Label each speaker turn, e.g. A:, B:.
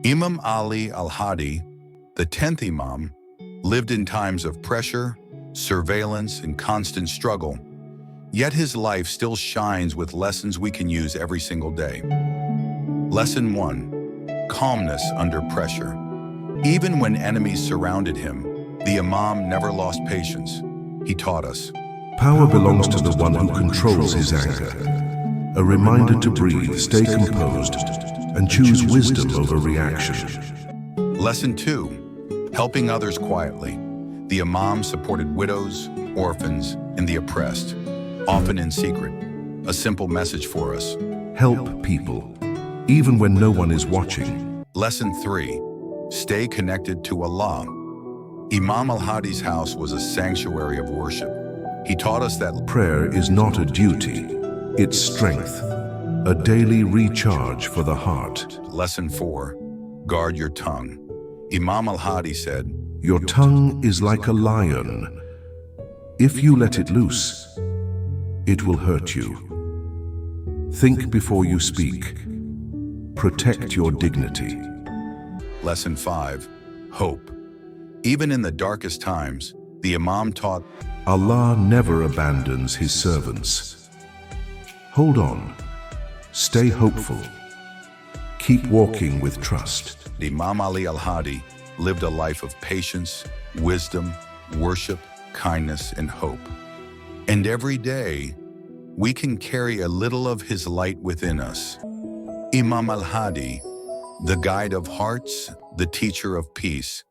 A: Imam Ali al-Hadi, the 10th Imam, lived in times of pressure, surveillance, and constant struggle. Yet his life still shines with lessons we can use every single day. Lesson 1. Calmness under pressure. Even when enemies surrounded him, the Imam never lost patience. He taught us,
B: power belongs to the one who controls his anger. A reminder to breathe, stay composed, and choose wisdom over reaction.
A: Lesson 2. Helping others quietly. The Imam supported widows, orphans, and the oppressed, often in secret. A simple message for us.
B: Help people, even when no one is watching.
A: Lesson 3. Stay connected to Allah. Imam al-Hadi's house was a sanctuary of worship. He taught us that
B: prayer is not a duty, it's strength, a daily recharge for the heart.
A: Lesson 4. Guard your tongue. Imam al-Hadi said,
B: your tongue is like a lion. If you let it loose, it will hurt you. Think before you speak. Protect your dignity.
A: Lesson 5. Hope. Even in the darkest times, the Imam taught,
B: Allah never abandons his servants. Hold on. Stay hopeful. Keep walking with trust.
A: Imam Ali al-Hadi lived a life of patience, wisdom, worship, kindness, and hope. And every day, we can carry a little of his light within us. Imam al-Hadi, the guide of hearts, the teacher of peace,